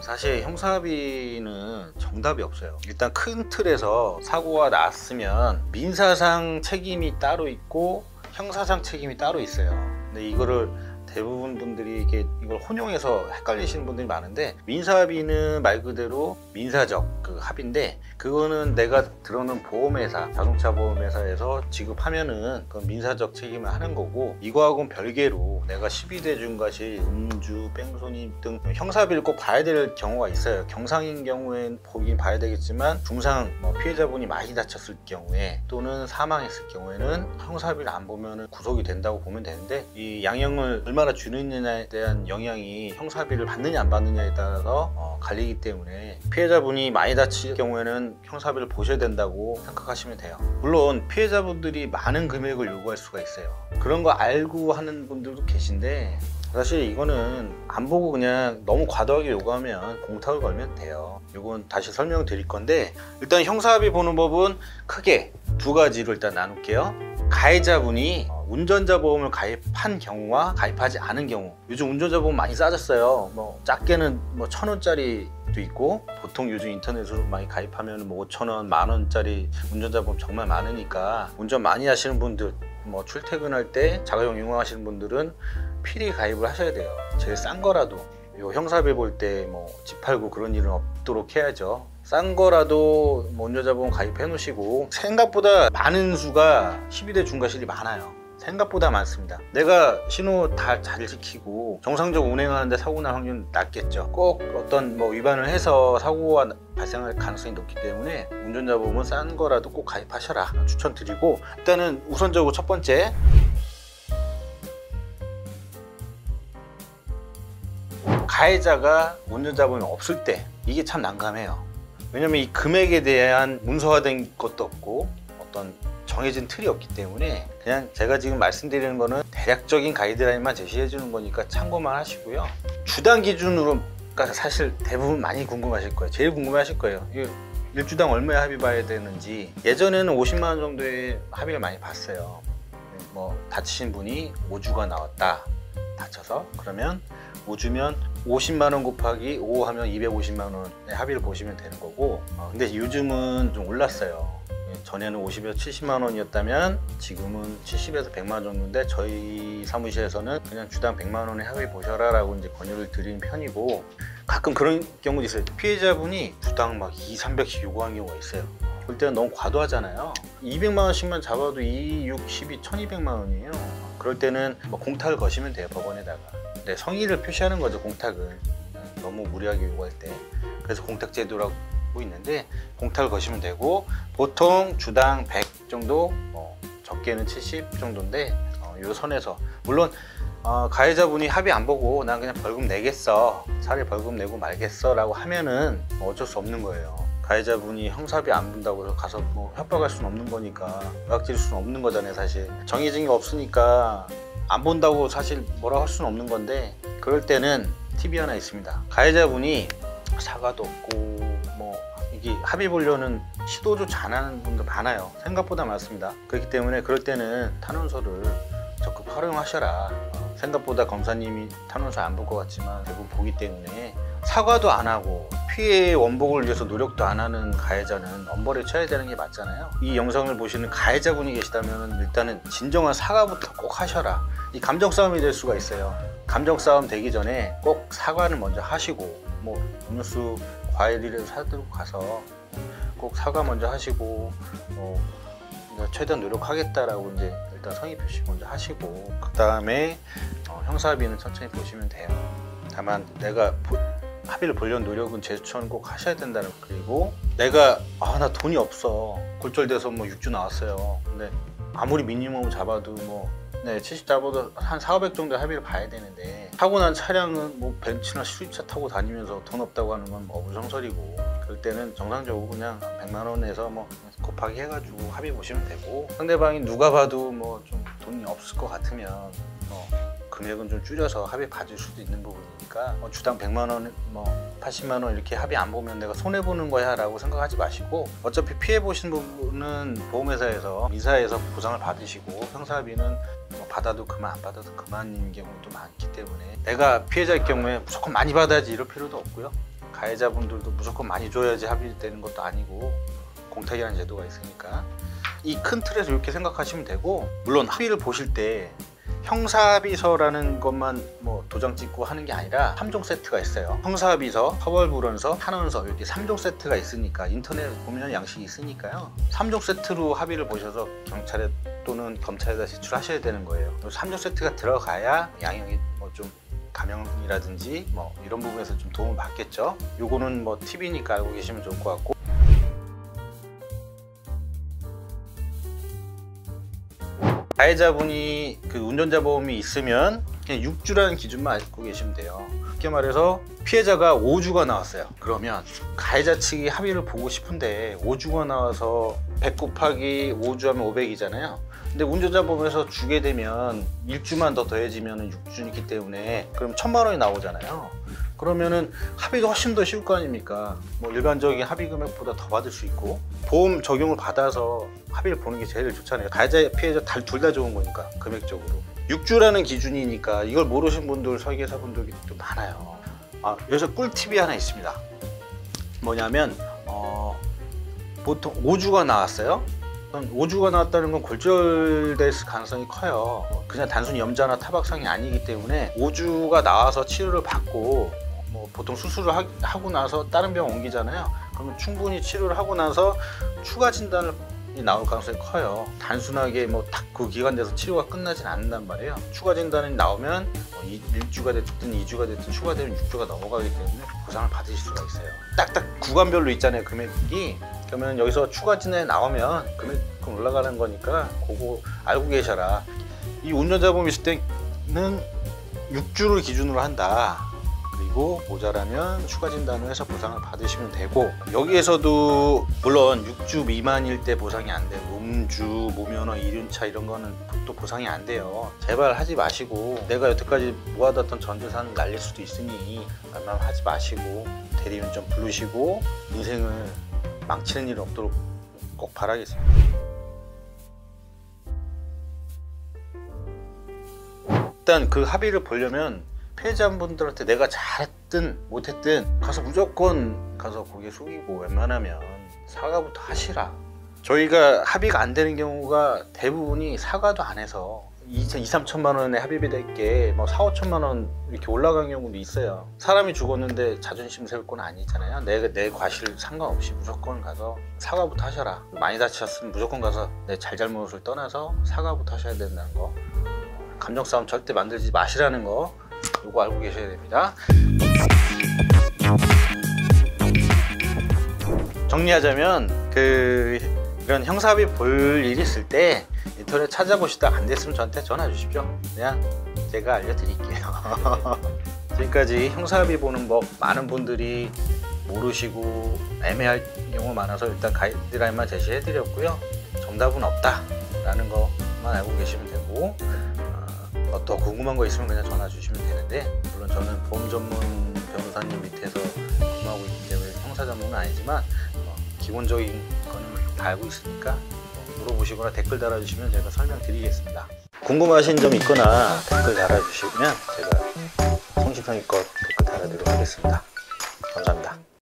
사실 형사합의는 정답이 없어요. 일단 큰 틀에서 사고가 났으면 민사상 책임이 따로 있고 형사상 책임이 따로 있어요. 근데 이거를 대부분 분들이 이걸 혼용해서 헷갈리시는 분들이 많은데, 민사합의는 말 그대로 민사적 그 합의인데, 그거는 내가 들어오는 보험회사, 자동차 보험회사에서 지급하면은 그건 민사적 책임을 하는 거고, 이거하고는 별개로 내가 12대 중과실, 음주, 뺑소니 등 형사합의를 꼭 봐야 될 경우가 있어요. 경상인 경우엔 보긴 봐야 되겠지만, 중상 피해자분이 많이 다쳤을 경우에 또는 사망했을 경우에는 형사합의를 안 보면은 구속이 된다고 보면 되는데, 이 양형을 얼마나 주느냐에 대한 영향이 형사합의를 받느냐 안 받느냐에 따라서 갈리기 때문에, 피해자분이 많이 다칠 경우에는 형사합의를 보셔야 된다고 생각하시면 돼요. 물론 피해자분들이 많은 금액을 요구할 수가 있어요. 그런 거 알고 하는 분들도 계신데, 사실 이거는 안 보고 그냥 너무 과도하게 요구하면 공탁을 걸면 돼요. 이건 다시 설명드릴 건데, 일단 형사합의 보는 법은 크게 두 가지로 일단 나눌게요. 가해자분이 운전자 보험을 가입한 경우와 가입하지 않은 경우. 요즘 운전자 보험 많이 싸졌어요. 작게는 1,000원짜리도 있고, 보통 요즘 인터넷으로 많이 가입하면 5,000원, 10,000원짜리 운전자 보험 정말 많으니까, 운전 많이 하시는 분들, 출퇴근할 때 자가용 이용하시는 분들은 필히 가입을 하셔야 돼요. 제일 싼 거라도. 요 형사합의 볼 때 집 팔고 그런 일은 없도록 해야죠. 싼 거라도 운전자 보험 가입해 놓으시고, 생각보다 많은 수가 12대 중과실이 많아요. 생각보다 많습니다. 내가 신호 다 잘 지키고 정상적으로 운행하는데 사고 날 확률은 낮겠죠. 꼭 어떤 위반을 해서 사고가 발생할 가능성이 높기 때문에 운전자 보험은 싼 거라도 꼭 가입하셔라 추천드리고, 일단은 우선적으로 첫 번째, 가해자가 운전자 보험이 없을 때 이게 참 난감해요. 왜냐면 이 금액에 대한 문서화된 것도 없고 어떤 정해진 틀이 없기 때문에, 그냥 제가 지금 말씀드리는 거는 대략적인 가이드라인만 제시해 주는 거니까 참고만 하시고요. 주당 기준으로, 그러니까 사실 대부분 많이 궁금하실 거예요. 제일 궁금하실 거예요. 1주당 얼마에 합의 봐야 되는지. 예전에는 50만 원 정도의 합의를 많이 봤어요. 다치신 분이 5주가 나왔다, 다쳐서. 그러면 5주면 50만 원 곱하기 5 하면 250만 원의 합의를 보시면 되는 거고, 근데 요즘은 좀 올랐어요. 전에는 50에서 70만 원이었다면 지금은 70에서 100만 원 정도인데, 저희 사무실에서는 그냥 주당 100만 원의 합의 보셔라 라고 이제 권유를 드리는 편이고, 가끔 그런 경우도 있어요. 피해자분이 주당 2, 300씩 요구하는 경우가 있어요. 그럴 때는 너무 과도하잖아요. 200만 원씩만 잡아도 2, 6, 12, 1200만 원이에요. 그럴 때는 공탁을 거시면 돼요, 법원에다가. 근데 성의를 표시하는 거죠, 공탁을. 너무 무리하게 요구할 때. 그래서 공탁 제도라고 있는데, 공탁을 거시면 되고, 보통 주당 100 정도, 적게는 70 정도인데, 요 선에서. 물론 가해자분이 합의 안 보고 난 그냥 벌금 내겠어, 차라리 벌금 내고 말겠어 라고 하면은 어쩔 수 없는 거예요. 가해자분이 형사합의 안 본다고 해서 가서 협박할 수는 없는 거니까, 연락드릴 수는 없는 거잖아요. 사실 정해진 게 없으니까 안 본다고 사실 뭐라고 할 수는 없는 건데, 그럴 때는 팁이 하나 있습니다. 가해자분이 사과도 없고 이게 합의 보려는 시도조차 안 하는 분들 많아요. 생각보다 많습니다. 그렇기 때문에 그럴 때는 탄원서를 적극 활용하셔라. 생각보다 검사님이 탄원서 안 볼 것 같지만 대부분 보기 때문에, 사과도 안 하고 피해 원복을 위해서 노력도 안 하는 가해자는 엄벌에 처해야 되는 게 맞잖아요. 이 영상을 보시는 가해자분이 계시다면 일단은 진정한 사과부터 꼭 하셔라. 이 감정 싸움이 될 수가 있어요. 감정 싸움 되기 전에 꼭 사과를 먼저 하시고, 음료수 과일이라도 사들고 가서 꼭 사과 먼저 하시고, 최대한 노력하겠다라고 이제 일단 성의 표시 먼저 하시고, 그 다음에 형사합의는 천천히 보시면 돼요. 다만 내가 합의를 보려는 노력은 제추천 꼭 하셔야 된다는 거. 그리고 내가 나 돈이 없어, 골절돼서 6주 나왔어요. 근데 아무리 미니멈을 잡아도 70 잡아도 한 400, 500 정도 합의를 봐야 되는데, 타고 난 차량은 벤츠나 수입차 타고 다니면서 돈 없다고 하는 건 어불성설이고, 그럴 때는 정상적으로 그냥 100만 원에서 곱하기 해가지고 합의 보시면 되고, 상대방이 누가 봐도 좀 돈이 없을 것 같으면 금액은 좀 줄여서 합의 봐줄 수도 있는 부분이니까, 주당 100만 원, 80만 원 이렇게 합의 안 보면 내가 손해보는 거야 라고 생각하지 마시고, 어차피 피해 보신 부분은 보험회사에서, 민사에서 보상을 받으시고, 형사합의는 받아도 그만, 안 받아도 그만인 경우도 많기 때문에, 내가 피해자일 경우에 무조건 많이 받아야지 이럴 필요도 없고요. 가해자분들도 무조건 많이 줘야지 합의되는 것도 아니고 공탁이라는 제도가 있으니까 이 큰 틀에서 이렇게 생각하시면 되고, 물론 합의를 보실 때 형사합의서라는 것만 뭐 도장 찍고 하는 게 아니라 3종 세트가 있어요. 형사합의서, 처벌불원서, 탄원서 이렇게 3종 세트가 있으니까 인터넷 보면 양식이 있으니까요. 3종 세트로 합의를 보셔서 경찰에 또는 검찰에다 제출하셔야 되는 거예요. 3종 세트가 들어가야 양형이 뭐 좀 감형이라든지 뭐 이런 부분에서 좀 도움을 받겠죠. 요거는 뭐 팁이니까 알고 계시면 좋을 것 같고, 가해자분이 그 운전자 보험이 있으면 그냥 6주라는 기준만 알고 계시면 돼요. 쉽게 말해서 피해자가 5주가 나왔어요. 그러면 가해자 측이 합의를 보고 싶은데 5주가 나와서 100 곱하기 5주 하면 500이잖아요. 근데 운전자 보험에서 주게 되면 1주만 더 더해지면 6주이기 때문에 그럼 1000만 원이 나오잖아요. 그러면은 합의가 훨씬 더 쉬울 거 아닙니까? 뭐 일반적인 합의 금액보다 더 받을 수 있고, 보험 적용을 받아서 합의를 보는 게 제일 좋잖아요. 가해자, 피해자 둘 다 좋은 거니까 금액적으로. 6주라는 기준이니까 이걸 모르신 분들, 설계사분들이 또 많아요. 여기서 꿀팁이 하나 있습니다. 뭐냐면 보통 5주가 나왔어요. 5주가 나왔다는 건 골절될 가능성이 커요. 그냥 단순히 염자나 타박상이 아니기 때문에 5주가 나와서 치료를 받고 뭐 보통 수술을 하고 나서 다른 병원 옮기잖아요. 그러면 충분히 치료를 하고 나서 추가 진단이 나올 가능성이 커요. 단순하게 뭐 딱 그 기간 돼서 치료가 끝나진 않는단 말이에요. 추가 진단이 나오면 1주가 됐든 2주가 됐든 추가되면 6주가 넘어가기 때문에 보상을 받으실 수가 있어요. 딱딱 구간별로 있잖아요, 금액이. 그러면 여기서 추가 진단이 나오면 금액은 올라가는 거니까 그거 알고 계셔라. 이 운전자 보험 있을 때는 6주를 기준으로 한다. 그리고 모자라면 추가 진단을 해서 보상을 받으시면 되고, 여기에서도 물론 6주 미만일 때 보상이 안 되고 음주, 무면허, 이륜차 이런 거는 또 보상이 안 돼요. 제발 하지 마시고, 내가 여태까지 모아뒀던 전 재산 날릴 수도 있으니 웬만하면 하지 마시고 대리운전 부르시고 인생을 망치는 일 없도록 꼭 바라겠습니다. 일단 그 합의를 보려면 피해자분들한테 내가 잘했든 못했든 가서 무조건 가서 고개 숙이고 웬만하면 사과부터 하시라. 저희가 합의가 안 되는 경우가 대부분이 사과도 안 해서 2-3천만 원에 합의비 될 게 뭐 4-5천만 원 이렇게 올라간 경우도 있어요. 사람이 죽었는데 자존심 세울 건 아니잖아요. 내 과실 상관없이 무조건 가서 사과부터 하셔라. 많이 다치셨으면 무조건 가서 내 잘잘못을 떠나서 사과부터 하셔야 된다는 거, 감정 싸움 절대 만들지 마시라는 거, 요거 알고 계셔야 됩니다. 정리하자면 이런 형사합의 볼 일이 있을 때 인터넷 찾아보시다 안 됐으면 저한테 전화 주십시오. 그냥 제가 알려드릴게요. 지금까지 형사합의 보는 법 많은 분들이 모르시고 애매할 경우 많아서 일단 가이드라인만 제시해 드렸고요. 정답은 없다 라는 것만 알고 계시면 되고, 더 궁금한 거 있으면 그냥 전화 주시면 되는데, 물론 저는 보험 전문 변호사님 밑에서 근무하고 있기 때문에 형사 전문은 아니지만 기본적인 거는 다 알고 있으니까 물어보시거나 댓글 달아주시면 제가 설명드리겠습니다. 궁금하신 점 있거나 댓글 달아주시면 제가 성심성의껏 댓글 달아드리도록 하겠습니다.